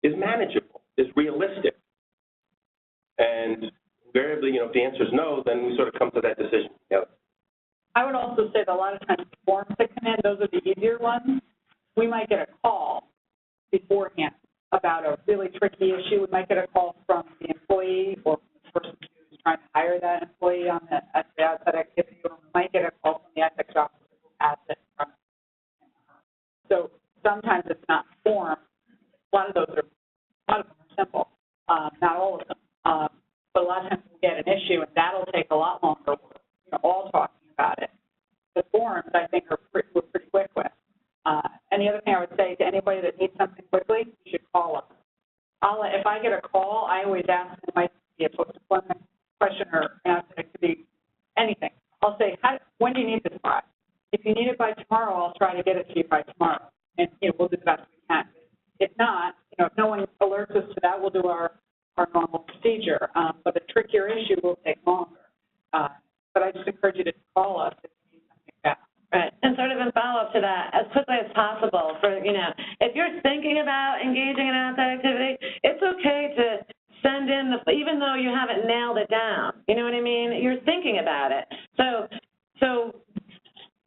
is manageable, is realistic? And invariably, you know, if the answer is no, then we sort of come to that decision together.
I would also say that a lot of times the forms that come in, those are the easier ones. We might get a call beforehand about a really tricky issue. We might get a call from the employee or the person who's trying to hire that employee on the outside activity, or we might get a call from the ethics officer who has it from him or her. So sometimes it's not form. A lot of them are simple, not all of them. But a lot of times we'll get an issue, and that'll take a lot longer. We're all talking about it. The forms, I think, we're pretty quick with. And the other thing I would say to anybody that needs something quickly, you should call us. If I get a call, I always ask, it might be a post-employment question or it could be anything. I'll say, when do you need this by? If you need it by tomorrow, I'll try to get it to you by tomorrow. And we'll do the best we can. If not, if no one alerts us to that, we'll do our normal procedure. But a trickier issue will take longer. But I just encourage you to call us if you need something back.
Right, and sort of in follow-up to that, as quickly as possible for, if you're thinking about engaging in an outside activity, it's okay to send in even though you haven't nailed it down, you know what I mean? You're thinking about it. So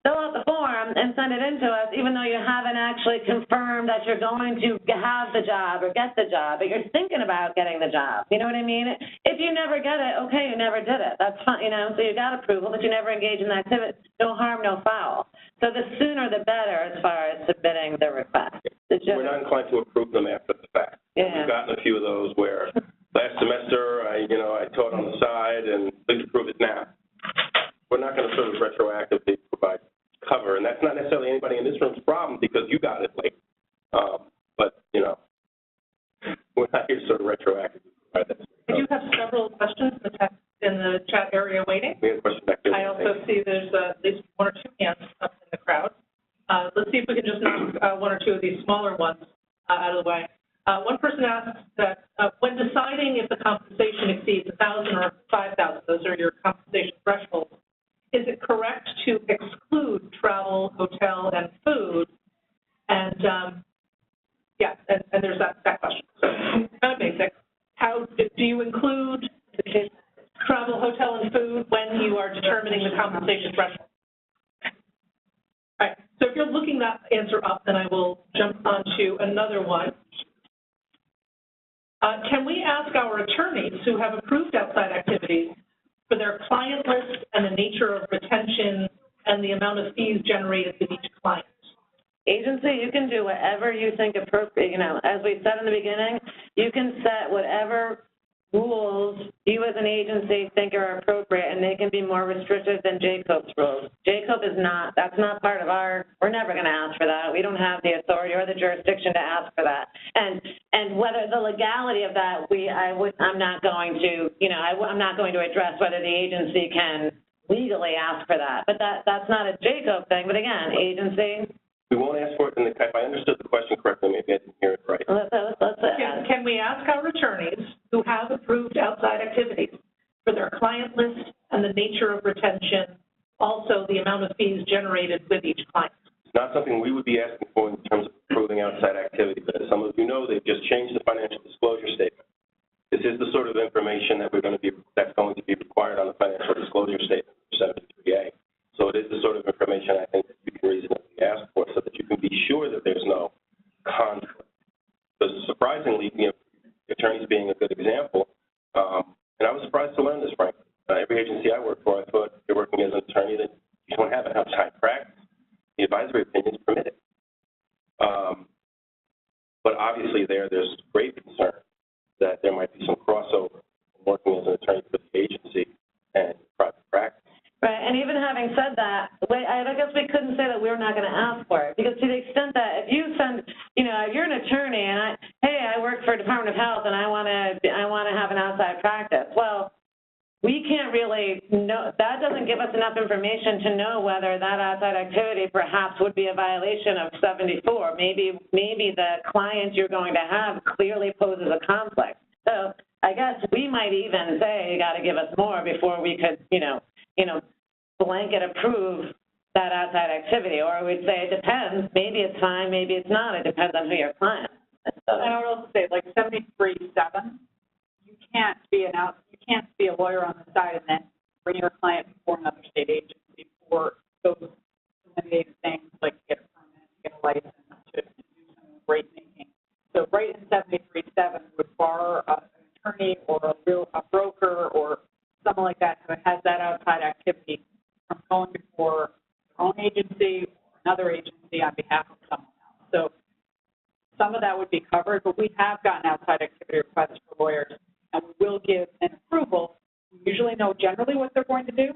fill out the form and send it in to us, even though you haven't actually confirmed that you're going to have the job or get the job, but you're thinking about getting the job. You know what I mean? If you never get it, okay, you never did it. That's fine, so you got approval, but you never engage in the activity. No harm, no foul. So the sooner the better as far as submitting the request.
We're not inclined to approve them after the fact.
Yeah.
We've gotten a few of those where last semester I taught on the side and please approve it now. We're not going to sort of retroactively provide cover, and that's not necessarily anybody in this room's problem because you got it late. But we're not here to sort of retroactively provide that.
I do have several questions in the chat area waiting.
We have a question back there.
I also see there's at least 1 or 2 hands up in the crowd. Let's see if we can just knock 1 or 2 of these smaller ones out of the way. One person asks that when deciding if the compensation exceeds 1,000 or 5,000, those are your compensation thresholds, is it correct to exclude travel, hotel, and food? And and there's that question. So kind of basic. How do you include travel, hotel, and food when you are determining the compensation threshold? All right. So if you're looking that answer up, then I will jump on to another one. Can we ask our attorneys who have approved outside activities for their client list and the nature of retention and the amount of fees generated with each client?
Agency, you can do whatever you think appropriate. You know, as we said in the beginning, you can set whatever rules you as an agency think are appropriate, and they can be more restrictive than JCOPE's rules. JCOPE is not, that's not part of our, we're never going to ask for that. We don't have the authority or the jurisdiction to ask for that. And whether the legality of that, I'm not going to, you know, I'm not going to address whether the agency can legally ask for that. But that's not a JCOPE thing. But again, agency.
We won't ask for it, if I understood the question correctly, maybe I didn't hear it right.
Can we ask our attorneys who have approved outside activities for their client list and the nature of retention, also the amount of fees generated with each client?
It's not something we would be asking for in terms of approving outside activity, but as some of you know, they've just changed the financial disclosure statement. This is the sort of information that's going to be required on the financial disclosure statement, 73A. So it is the sort of information I think that you can reasonably ask for, so that you can be sure that there's no conflict. Because surprisingly, you know, attorneys being a good example, and I was surprised to learn this, frankly. Every agency I work for, I thought you're working as an attorney that you don't have an outside practice. The advisory opinion is permitted. But obviously there's great concern that there might be some crossover working as an attorney for the agency and private practice.
Right, and even having said that, I guess we couldn't say that we're not going to ask for it, because to the extent that if you send, you know, if you're an attorney and I work for Department of Health and I want to have an outside practice, well, we can't really know, that doesn't give us enough information to know whether that outside activity perhaps would be a violation of 74. Maybe the client you're going to have clearly poses a conflict. So I guess we might even say you got to give us more before we could, you know, blanket approve that outside activity, or we'd say it depends. Maybe it's fine, maybe it's not. It depends on who your client is.
And I would also say, like 73.7, you can't be a lawyer on the side and then bring your client before another state agency for those eliminated things like get a permit, get a license, to do some rate making. So right in 73.7 would bar an attorney or a broker or someone like that who has that outside activity from going before their own agency or another agency on behalf of someone else. So some of that would be covered, but we have gotten outside activity requests for lawyers, and we will give an approval. We usually know generally what they're going to do,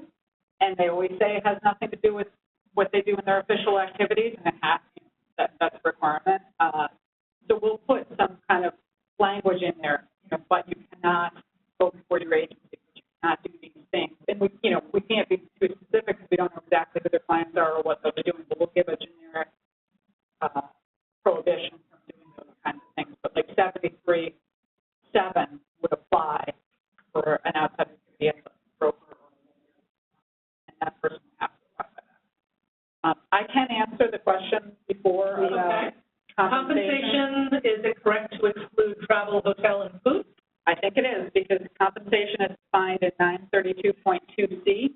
and they always say it has nothing to do with what they do in their official activities, and it has, that's a requirement. So we'll put some kind of language in there, but you cannot go before your agency. Not do these things, and we can't be too specific because we don't know exactly who their clients are or what they'll be doing. But we'll give a generic prohibition from doing those kinds of things. But like 73.7 would apply for an outside activity as a broker or a lawyer, and that person will have to apply that. I can answer the question before about compensation.
Is it correct to exclude travel, hotel, and food?
I think it is, because compensation is defined in 932.2C,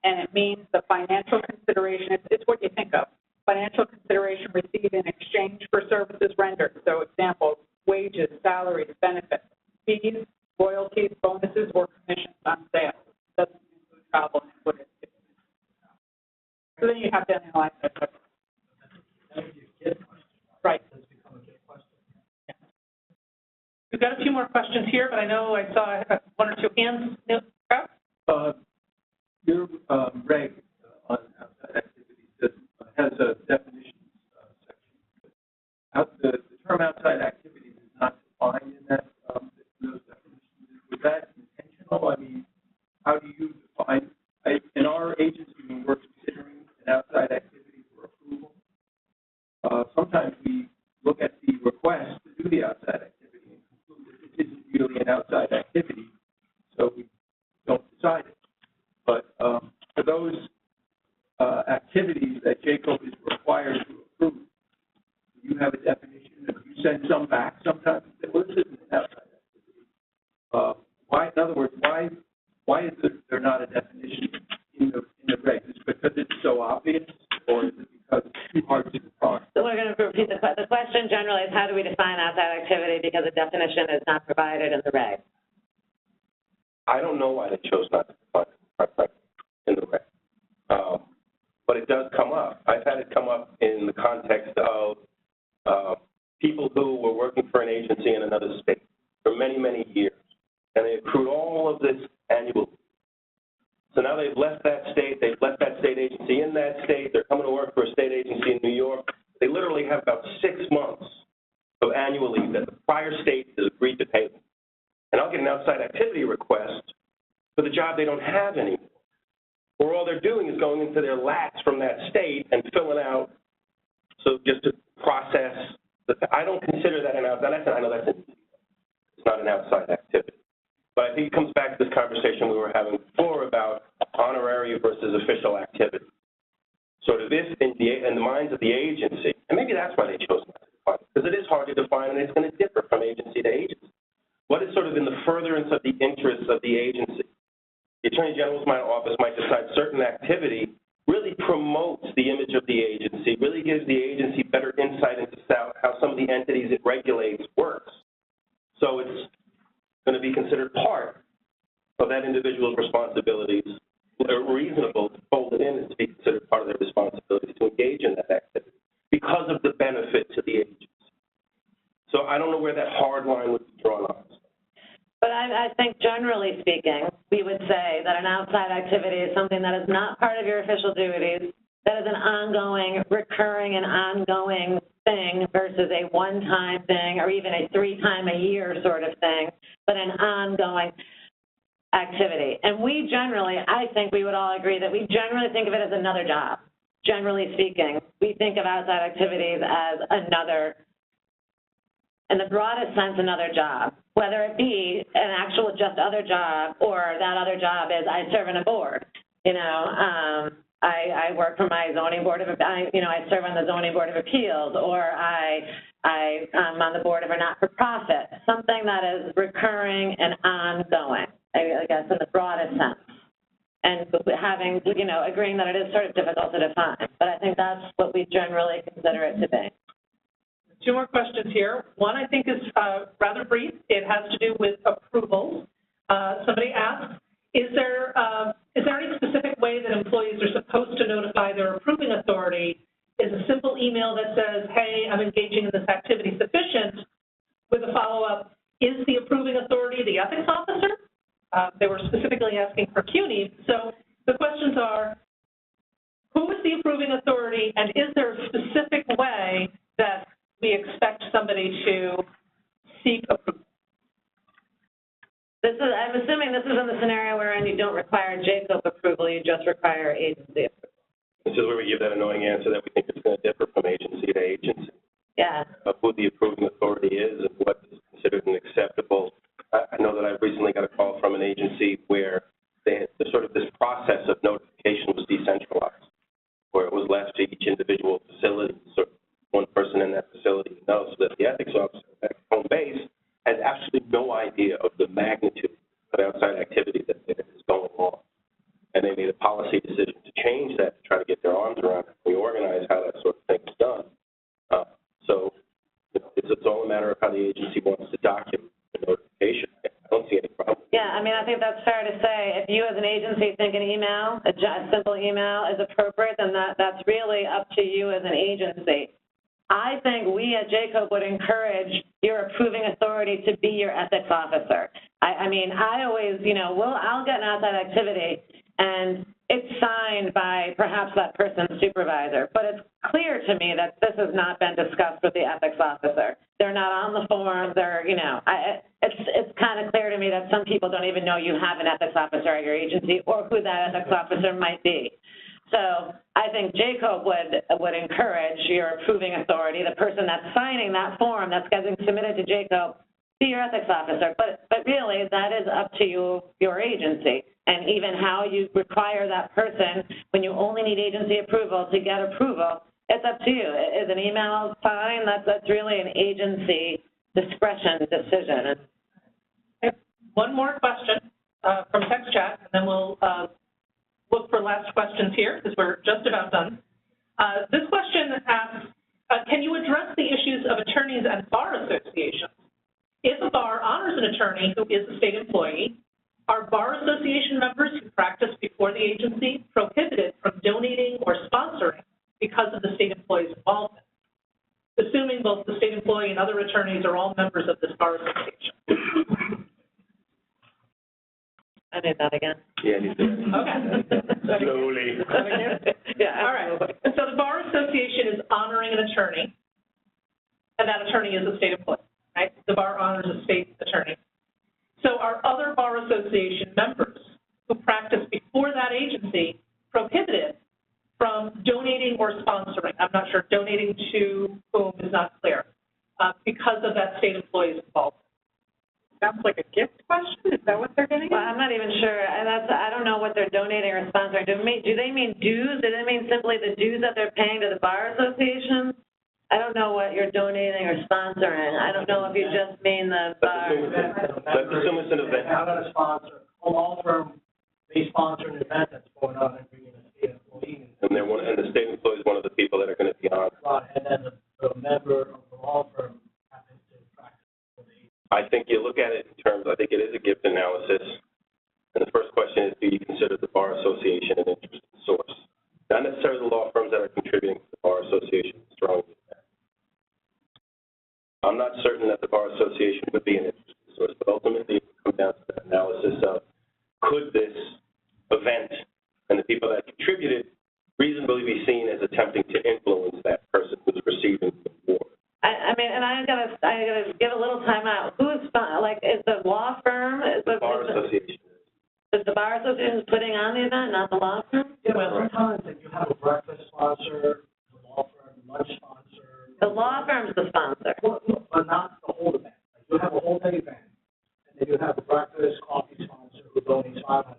and it means the financial consideration, it's what you think of, financial consideration received in exchange for services rendered. So example, wages, salaries, benefits, fees, royalties, bonuses, or commissions on sales. It doesn't include travel and food. So then you have to analyze that. Right.
We've got a few more questions here, but I know I saw one or two hands.
Your reg on outside activities has a definitions section. The term outside activities is not defined in that those definitions. Was that intentional? I mean, how do you define? In our agency, when we're considering an outside activity for approval, sometimes we look at the request to do the outside activity. It isn't really an outside activity, so we don't decide it. But for those activities that JCOPE is required to approve, do you have a definition? If you send some back sometimes, well, this isn't an outside activity. Why? In other words, why is there not a definition in the regs? Is it because it's so obvious, or is it because it's too hard to define?
So we're going to repeat the question question generally is how do we define outside activity, because the definition is not provided in the reg.
I don't know why they chose not to define it in the reg. But it does come up. I've had it come up in the context of people who were working for an agency in another state for many, many years, and they accrued all of this annually. So now they've left that state agency in that state, they're coming to work for a state agency in New York. They literally have about 6 months of annual leave that the prior state has agreed to pay them. And I'll get an outside activity request for the job they don't have anymore, or all they're doing is going into their laps from that state and filling out, so just to process. I don't consider that an outside. I know that's it's not an outside activity. But I think it comes back to this conversation we were having before about honoraria versus official activity. Sort of if in the minds of the agency, and maybe that's why they chose not to define it, because it is hard to define and it's going to differ from agency to agency. What is sort of in the furtherance of the interests of the agency? The Attorney General's office might decide certain activity really promotes the image of the agency, really gives the agency better insight into how some of the entities it regulates works. So it's going to be considered part of that individual's responsibilities. Reasonable to fold it in is to be considered part of their responsibilities to engage in that activity because of the benefit to the agency. So I don't know where that hard line would be drawn on.
But I think generally speaking, we would say that an outside activity is something that is not part of your official duties, that is an ongoing, recurring and ongoing thing versus a one-time thing or even a 3-time-a-year sort of thing, but an ongoing activity. And we generally, I think we would all agree that we generally think of it as another job. Generally speaking, we think of outside activities as another, in the broadest sense, another job, whether it be an actual just other job or that other job is I serve on a board. You know, I work for my zoning board of, I serve on the zoning board of appeals, or I'm on the board of a not-for-profit, something that is recurring and ongoing, I guess, in the broadest sense. And having, agreeing that it is sort of difficult to define, but I think that's what we generally consider it to be.
2 more questions here. One I think is rather brief. It has to do with approvals. Somebody asked, is there any specific way that employees are supposed to notify their approving authority? Is a simple email that says, hey, I'm engaging in this activity sufficient, with a follow-up, is the approving authority the ethics officer? They were specifically asking for CUNY. So the questions are, who is the approving authority, and is there a specific way that we expect somebody to seek approval?
I'm assuming this is in the scenario wherein you don't require JCOPE approval, you just require agency approval.
This is where we give that annoying answer that we think it's going to differ from agency to agency.
Yeah.
Of who the approving authority is and what is considered an acceptable. I know that I've recently got a call from an agency where this process of notification was decentralized, where it was left to each individual facility, so one person in that facility knows, so that the ethics officer at home base has absolutely no idea of the magnitude of outside activity that is going on. And they made a policy decision to change that, to try to get their arms around it, reorganize how that sort of thing is done. It's all a matter of how the agency wants to document the notification. I don't see any problem.
Yeah, I think that's fair to say. If you as an agency think an email, a simple email is appropriate, then that's really up to you as an agency. I think we at JCOPE would encourage your approving authority to be your ethics officer. I always, I'll get an outside activity, and it's signed by perhaps that person's supervisor, but it's clear to me that this has not been discussed with the ethics officer. They're not on the form. It's kind of clear to me that some people don't even know you have an ethics officer at your agency or who that ethics officer might be. So I think JCOPE would encourage your approving authority, the person that's signing that form that's getting submitted to JCOPE, be your ethics officer. But really, that is up to you, your agency, and even how you require that person when you only need agency approval to get approval. It's up to you. Is an email fine? That's really an agency discretion decision.
Okay. One more question from text chat, and then we'll look for last questions here because we're just about done. This question asks, Can you address the issues of attorneys and bar associations? If a bar honors an attorney who is a state employee, are bar association members who practice before the agency prohibited from donating or sponsoring because of the state employee's involvement? Assuming both the state employee and other attorneys are all members of this bar association.
I need that again.
Yeah, you do.
Okay.
Slowly.
Yeah.
All right. So the bar association is honoring an attorney, and that attorney is a state employee, right? The bar honors a state attorney. So are other bar association members who practice before that agency prohibited from donating or sponsoring? I'm not sure. Donating to whom is not clear because of that state employee's involvement.
Sounds like a gift question. Is that what they're getting
Well,
at?
I'm not even sure. I don't know what they're donating or sponsoring. Do they mean dues? Do they mean simply the dues that they're paying to the bar association? I don't know what you're donating or sponsoring. I don't know if you just mean the bar.
Let's assume it's an event.
How about a sponsor, a law firm, they sponsor an event that's going on and bringing a state employee in.
And the state employee is one of the people that are going to be on.
Right, and then the member of the law firm happens to practice for the agency.
I think you look at it in terms, I think it is a gift analysis. And the first question is, do you consider the bar association an interested source? Not necessarily the law firms that are contributing to the bar association strongly. I'm not certain that the bar association would be an interested source, but ultimately it would come down to that analysis of, could this event and the people that contributed reasonably be seen as attempting to influence that person who's receiving the award?
I mean, and I gotta give a little time out. Who's is the law firm?
The bar association.
Is the bar association putting on the event, not the law firm?
Yeah, but sometimes if you have a breakfast sponsor, the law firm, lunch sponsor.
The law firm's the sponsor.
Well, but not the whole event. Like you have a whole day event, and then you have a breakfast coffee sponsor who donates $500,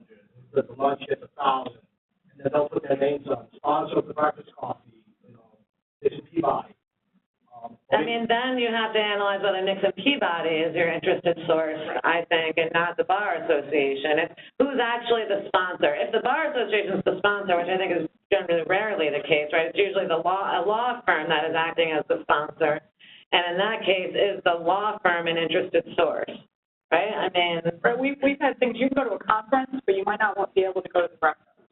the lunch gets $1,000, and then they'll put their names on sponsor of the breakfast coffee, Nixon Peabody.
I mean, then you have to analyze whether Nixon Peabody is your interested source, I think, and not the bar association. It's who's actually the sponsor. If the bar association is the sponsor, which I think is generally rarely the case, right? It's usually a law firm that is acting as the sponsor, and in that case, is the law firm an interested source, right? I mean,
We've had things. You can go to a conference, but you might not be able to go to the breakfast.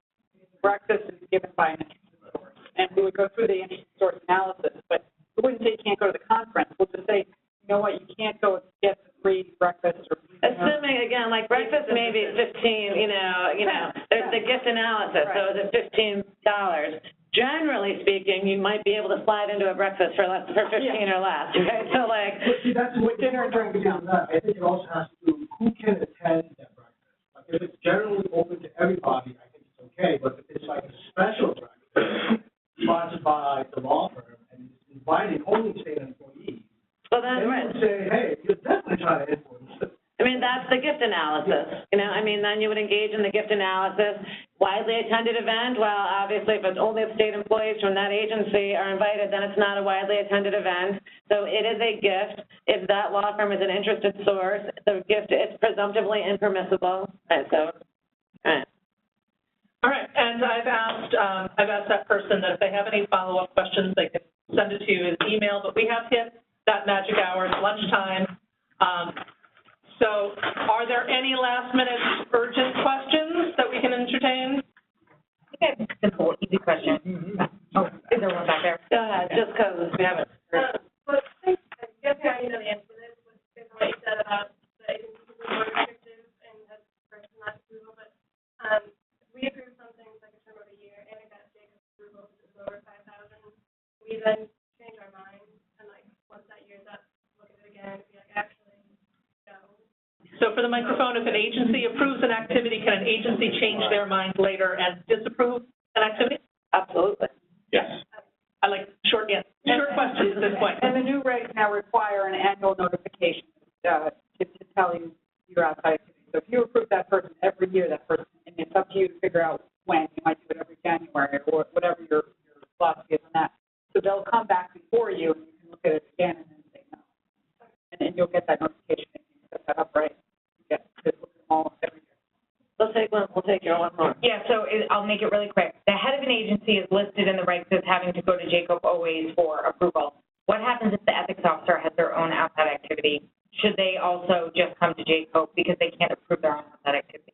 Breakfast is given by an interested source, and we would go through the interested source analysis, but we wouldn't say you can't go to the conference. We'll just say, you know what, you can't go get the free breakfast or free dinner.
assuming, again, like breakfast maybe 15, there's the gift analysis, so is it $15? Generally speaking, you might be able to slide into a breakfast for 15 or less, right? So like,
But see, that's what dinner and drink beyond that. I think it also has to do who can attend that breakfast. Like if it's generally open to everybody, I think it's okay. But if it's like a special breakfast sponsored by the law firm and it's inviting only state employees,
well then,
they
right.
would say, hey, you're definitely trying to influence it.
I mean, that's the gift analysis, then you would engage in the gift analysis. Widely attended event, well, obviously, if it's only state employees from that agency are invited, then it's not a widely attended event. So it is a gift. If that law firm is an interested source, the gift is presumptively impermissible. Right, so, all right.
All right, and I've asked that person that if they have any follow-up questions, they can send it to you as email, but we have hit that magic hour, it's lunchtime. So are there any last-minute urgent questions that we can entertain?
I think I have a simple, easy question. Oh, is there one back there?
Go ahead, just because we haven't.
But I guess I know the answer to this, with what you said about the agency being more restrictive and has person not approval, but we approved something like a term of a year and it got JCOPE approval, which is over 5,000. We then change our mind and like once that year's up, look at it again and be like, actually, no.
So for the microphone, if an agency approves an activity, can an agency change their mind later and disapprove an activity?
Absolutely.
Yes.
I like short questions at this point.
And the new regs now require an annual notification to tell you your outside activity. So if you approve that person every year, that person, and it's up to you to figure out when. You might do it every January or whatever your philosophy is on that. So they'll come back before you and you can look at it again and then say no. And you'll get that notification if you set that up right. You get to look at them all every year.
We'll take your one more.
Yeah, so I'll make it really quick. The head of an agency is listed in the regs as having to go to JCOPE always for approval, what happens if the ethics officer has their own outside activity? Should they also just come to JCOPE because they can't approve their own outside activity?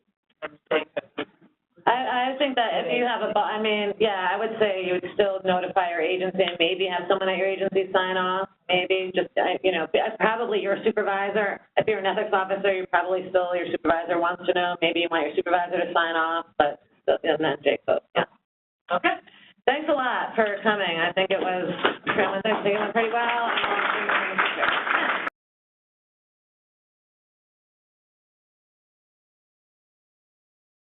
I think that if you have I would say you would still notify your agency and maybe have someone at your agency sign off, maybe just, probably your supervisor. If you're an ethics officer, you're probably still, your supervisor wants to know, maybe you want your supervisor to sign off, but still, and then JCOPE, yeah. Okay. Thanks a lot for coming. I think it went pretty well.